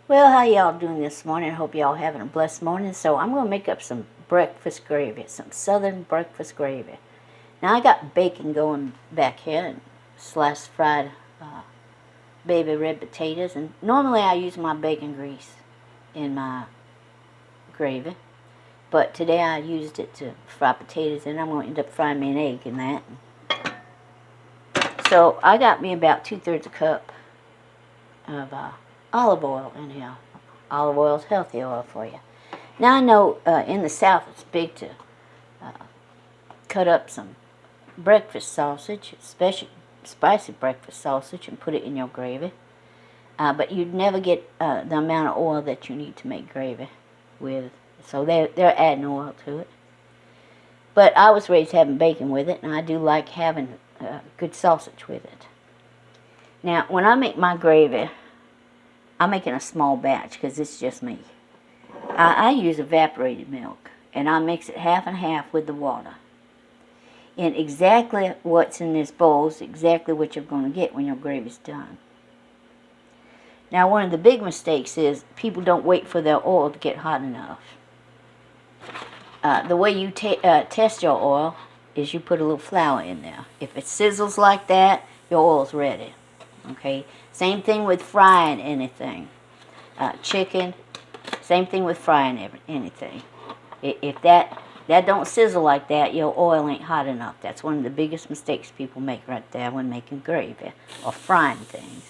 Well, how y'all doing this morning? I hope y'all having a blessed morning. So I'm going to make up some breakfast gravy, some southern breakfast gravy. Now I got bacon going back here and sliced fried baby red potatoes. And normally I use my bacon grease in my gravy. But today I used it to fry potatoes and I'm going to end up frying me an egg in that. So I got me about 2/3 a cup of olive oil in here. Olive oil is healthy oil for you. Now I know in the South it's big to cut up some breakfast sausage, especially spicy breakfast sausage, and put it in your gravy. But you'd never get the amount of oil that you need to make gravy with. So they're adding oil to it. But I was raised having bacon with it, and I do like having good sausage with it. Now, when I make my gravy, I'm making a small batch because it's just me. I use evaporated milk, and I mix it half and half with the water. And exactly what's in this bowl is exactly what you're going to get when your gravy's done. Now, one of the big mistakes is people don't wait for their oil to get hot enough. The way you test your oil is you put a little flour in there. If it sizzles like that, your oil's ready. Okay. Same thing with frying anything. Chicken. Same thing with frying anything. If that don't sizzle like that, your oil ain't hot enough. That's one of the biggest mistakes people make right there when making gravy or frying things.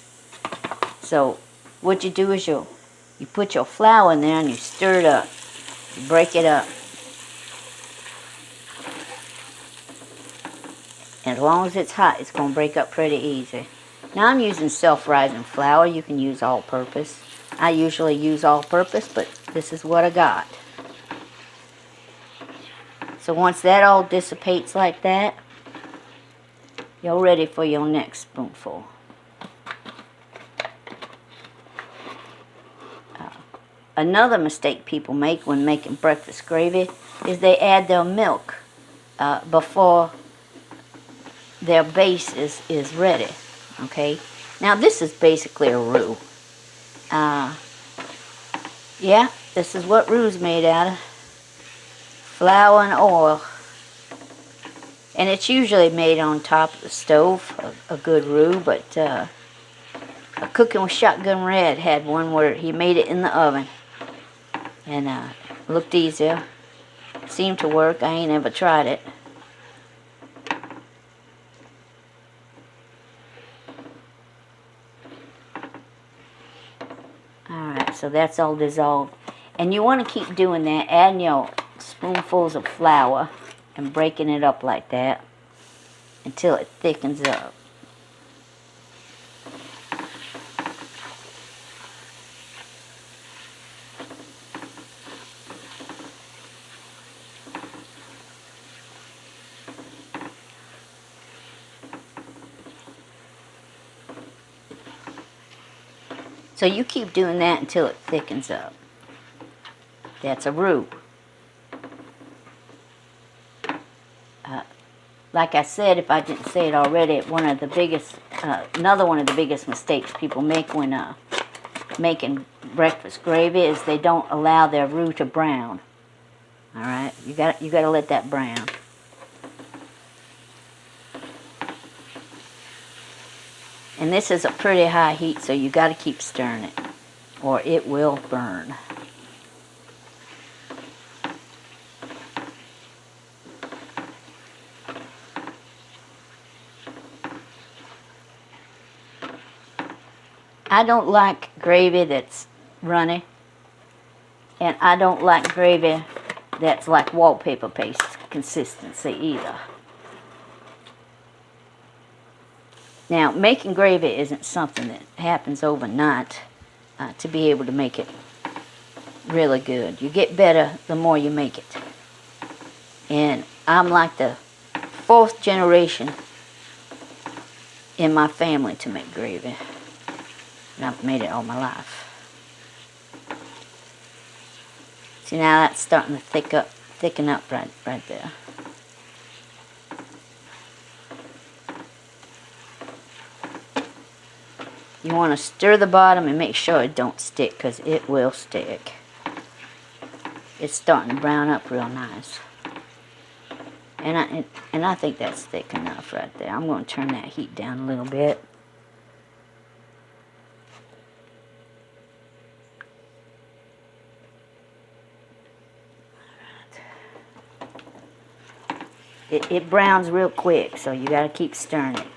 So what you do is you put your flour in there and you stir it up. You break it up. And as long as it's hot, it's going to break up pretty easy. Now I'm using self-rising flour. You can use all-purpose. I usually use all-purpose, but this is what I got. So once that all dissipates like that, you're ready for your next spoonful. Another mistake people make when making breakfast gravy is they add their milk before their base is ready. Okay? Now this is basically a roux. Yeah, this is what roux's made out of. Flour and oil. And it's usually made on top of the stove, a good roux, but Cooking with Shotgun Red had one where he made it in the oven. And looked easier. Seemed to work. I ain't ever tried it. Alright, so that's all dissolved. And you want to keep doing that, adding your spoonfuls of flour and breaking it up like that until it thickens up. So you keep doing that until it thickens up. That's a roux. Like I said, if I didn't say it already, another one of the biggest mistakes people make when making breakfast gravy is they don't allow their roux to brown. All right, you got to let that brown. And this is a pretty high heat, so you got to keep stirring it, or it will burn. I don't like gravy that's runny, and I don't like gravy that's like wallpaper paste consistency either. Now, making gravy isn't something that happens overnight to be able to make it really good. You get better the more you make it. And I'm like the 4th generation in my family to make gravy. And I've made it all my life. See, now that's starting to thicken up right there. You want to stir the bottom and make sure it don't stick, because it will stick. It's starting to brown up real nice. And I think that's thick enough right there. I'm going to turn that heat down a little bit. It browns real quick, so you got to keep stirring it.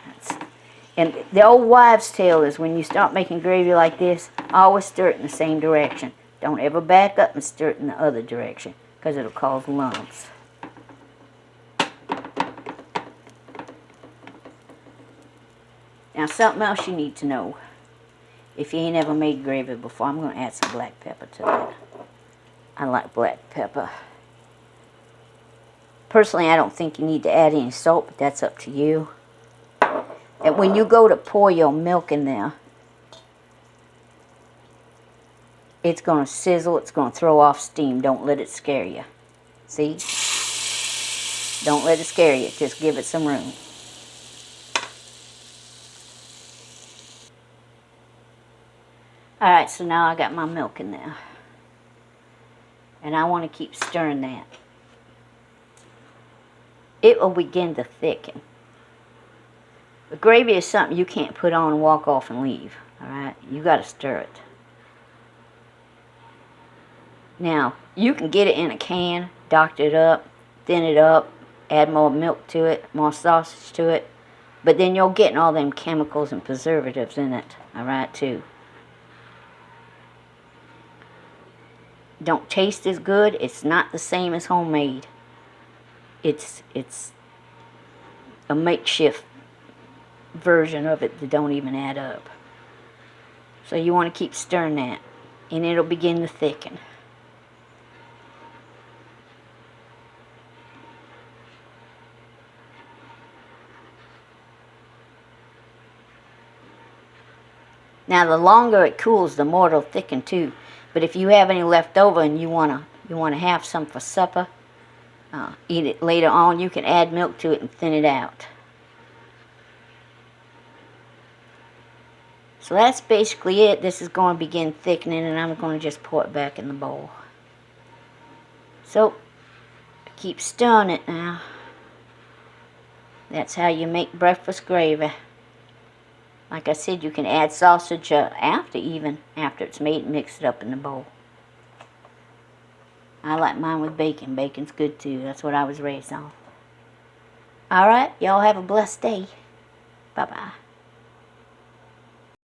And the old wives' tale is when you start making gravy like this, always stir it in the same direction. Don't ever back up and stir it in the other direction, because it'll cause lumps. Now, something else you need to know. If you ain't ever made gravy before, I'm going to add some black pepper to it. I like black pepper. Personally, I don't think you need to add any salt, but that's up to you. And when you go to pour your milk in there, it's going to sizzle, it's going to throw off steam. Don't let it scare you. See? Don't let it scare you. Just give it some room. Alright, so now I got my milk in there. And I want to keep stirring that. It will begin to thicken. But gravy is something you can't put on and walk off and leave. Alright? You got to stir it. Now, you can get it in a can, doctor it up, thin it up, add more milk to it, more sausage to it. But then you're getting all them chemicals and preservatives in it. Alright, too. Don't taste as good. It's not the same as homemade. It's a makeshift version of it that don't even add up. So you want to keep stirring that, and it'll begin to thicken. Now the longer it cools, the more it'll thicken too. But if you have any left over and you wanna have some for supper, eat it later on, you can add milk to it and thin it out. So that's basically it. This is going to begin thickening, and I'm going to just pour it back in the bowl. So, keep stirring it now. That's how you make breakfast gravy. Like I said, you can add sausage after it's made and mix it up in the bowl. I like mine with bacon. Bacon's good too. That's what I was raised on. Alright, y'all have a blessed day. Bye-bye.